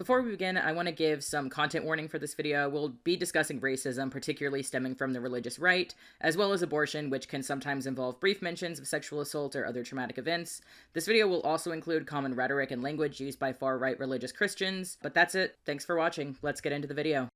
Before we begin, I want to give some content warning for this video. We'll be discussing racism, particularly stemming from the religious right, as well as abortion, which can sometimes involve brief mentions of sexual assault or other traumatic events. This video will also include common rhetoric and language used by far-right religious Christians. But that's it. Thanks for watching. Let's get into the video.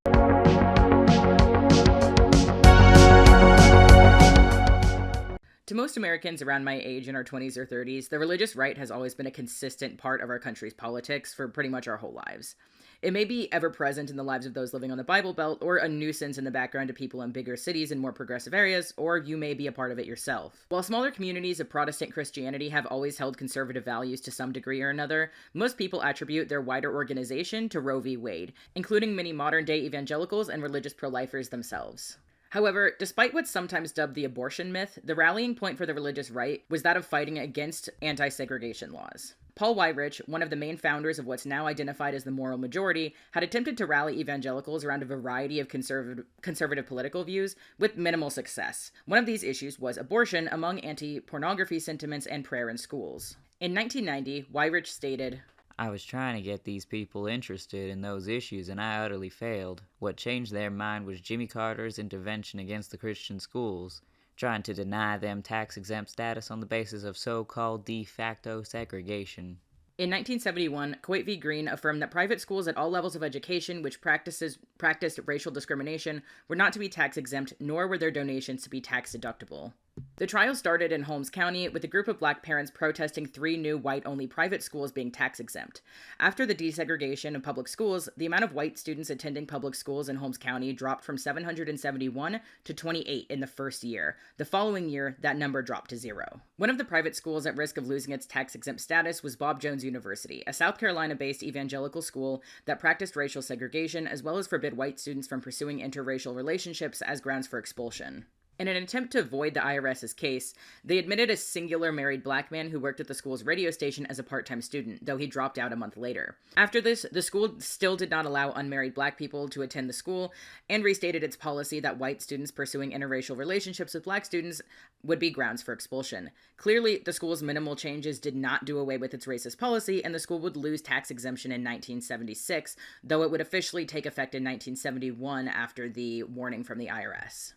To most Americans around my age in our 20s or 30s, the religious right has always been a consistent part of our country's politics for pretty much our whole lives. It may be ever present in the lives of those living on the Bible Belt, or a nuisance in the background of people in bigger cities and more progressive areas, or you may be a part of it yourself. While smaller communities of Protestant Christianity have always held conservative values to some degree or another, most people attribute their wider organization to Roe v. Wade, including many modern-day evangelicals and religious pro-lifers themselves. However, despite what's sometimes dubbed the abortion myth, the rallying point for the religious right was that of fighting against anti-segregation laws. Paul Weyrich, one of the main founders of what's now identified as the moral majority, had attempted to rally evangelicals around a variety of conservative political views with minimal success. One of these issues was abortion, among anti-pornography sentiments and prayer in schools. In 1990, Weyrich stated, "I was trying to get these people interested in those issues and I utterly failed. What changed their mind was Jimmy Carter's intervention against the Christian schools, trying to deny them tax-exempt status on the basis of so-called de facto segregation." In 1971, Coit v. Green affirmed that private schools at all levels of education which practiced racial discrimination were not to be tax-exempt, nor were their donations to be tax-deductible. The trial started in Holmes County, with a group of black parents protesting 3 new white-only private schools being tax-exempt. After the desegregation of public schools, the amount of white students attending public schools in Holmes County dropped from 771 to 28 in the first year. The following year, that number dropped to 0. One of the private schools at risk of losing its tax-exempt status was Bob Jones University, a South Carolina-based evangelical school that practiced racial segregation as well as forbid white students from pursuing interracial relationships as grounds for expulsion. In an attempt to avoid the IRS's case, they admitted a singular married black man who worked at the school's radio station as a part-time student, though he dropped out a month later. After this, the school still did not allow unmarried black people to attend the school and restated its policy that white students pursuing interracial relationships with black students would be grounds for expulsion. Clearly, the school's minimal changes did not do away with its racist policy, and the school would lose tax exemption in 1976, though it would officially take effect in 1971 after the warning from the IRS.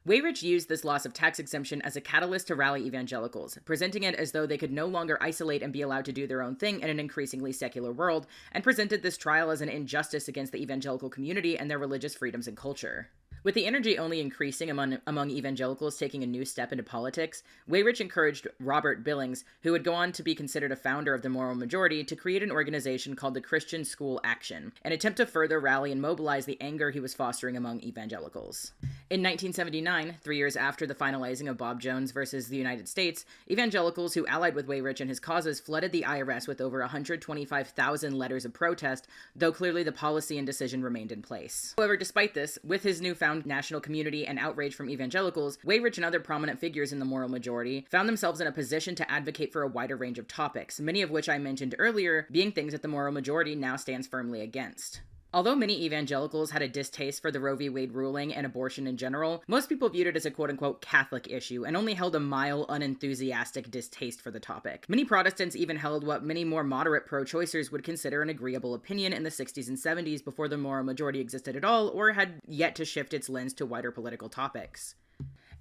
Weyrich used this loss of tax exemption as a catalyst to rally evangelicals, presenting it as though they could no longer isolate and be allowed to do their own thing in an increasingly secular world, and presented this trial as an injustice against the evangelical community and their religious freedoms and culture. With the energy only increasing among evangelicals taking a new step into politics, Weyrich encouraged Robert Billings, who would go on to be considered a founder of the moral majority, to create an organization called the Christian School Action, an attempt to further rally and mobilize the anger he was fostering among evangelicals. In 1979, 3 years after the finalizing of Bob Jones versus the United States, evangelicals who allied with Weyrich and his causes flooded the IRS with over 125,000 letters of protest, though clearly the policy and decision remained in place. However, despite this, with his newfound national community and outrage from evangelicals, Weyrich and other prominent figures in the moral majority found themselves in a position to advocate for a wider range of topics, many of which I mentioned earlier being things that the moral majority now stands firmly against. Although many evangelicals had a distaste for the Roe v. Wade ruling and abortion in general, most people viewed it as a quote-unquote Catholic issue and only held a mild, unenthusiastic distaste for the topic. Many Protestants even held what many more moderate pro-choicers would consider an agreeable opinion in the 60s and 70s before the moral majority existed at all or had yet to shift its lens to wider political topics.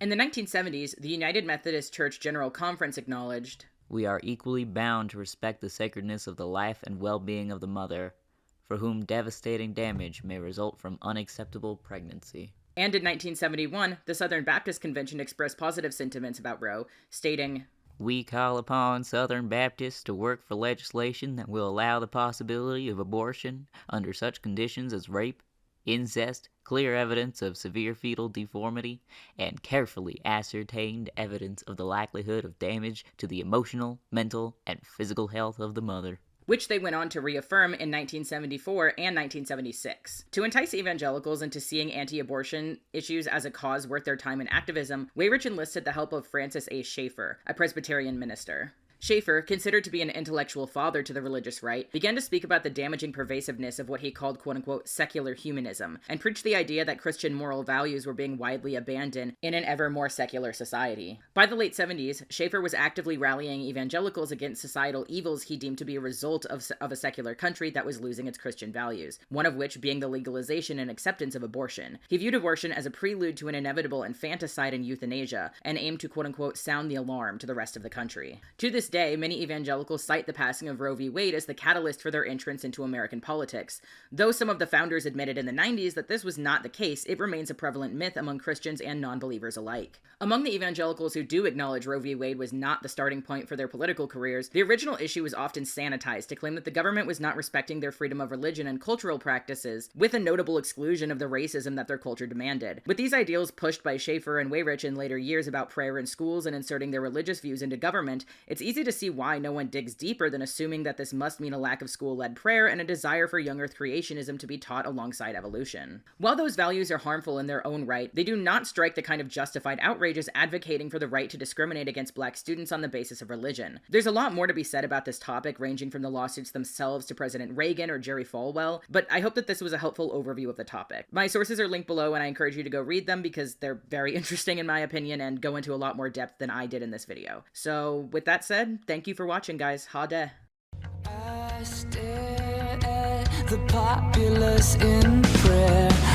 In the 1970s, the United Methodist Church General Conference acknowledged, "We are equally bound to respect the sacredness of the life and well-being of the mother, for whom devastating damage may result from unacceptable pregnancy." And in 1971, the Southern Baptist Convention expressed positive sentiments about Roe, stating, "We call upon Southern Baptists to work for legislation that will allow the possibility of abortion under such conditions as rape, incest, clear evidence of severe fetal deformity, and carefully ascertained evidence of the likelihood of damage to the emotional, mental, and physical health of the mother," which they went on to reaffirm in 1974 and 1976. To entice evangelicals into seeing anti-abortion issues as a cause worth their time in activism, Weyrich enlisted the help of Francis A. Schaefer, a Presbyterian minister. Schaefer, considered to be an intellectual father to the religious right, began to speak about the damaging pervasiveness of what he called quote-unquote secular humanism, and preached the idea that Christian moral values were being widely abandoned in an ever more secular society. By the late 70s, Schaefer was actively rallying evangelicals against societal evils he deemed to be a result of a secular country that was losing its Christian values, one of which being the legalization and acceptance of abortion. He viewed abortion as a prelude to an inevitable infanticide and euthanasia, and aimed to quote-unquote sound the alarm to the rest of the country. To this day, many evangelicals cite the passing of Roe v. Wade as the catalyst for their entrance into American politics. Though some of the founders admitted in the 90s that this was not the case, it remains a prevalent myth among Christians and non-believers alike. Among the evangelicals who do acknowledge Roe v. Wade was not the starting point for their political careers, the original issue was often sanitized to claim that the government was not respecting their freedom of religion and cultural practices, with a notable exclusion of the racism that their culture demanded. With these ideals pushed by Schaefer and Weyrich in later years about prayer in schools and inserting their religious views into government, it's easy to see why no one digs deeper than assuming that this must mean a lack of school-led prayer and a desire for young earth creationism to be taught alongside evolution. While those values are harmful in their own right, they do not strike the kind of justified outrage as advocating for the right to discriminate against black students on the basis of religion. There's a lot more to be said about this topic, ranging from the lawsuits themselves to President Reagan or Jerry Falwell, but I hope that this was a helpful overview of the topic. My sources are linked below, and I encourage you to go read them because they're very interesting in my opinion and go into a lot more depth than I did in this video. So with that said, thank you for watching, guys. Ha deh. I stare at the populace in prayer.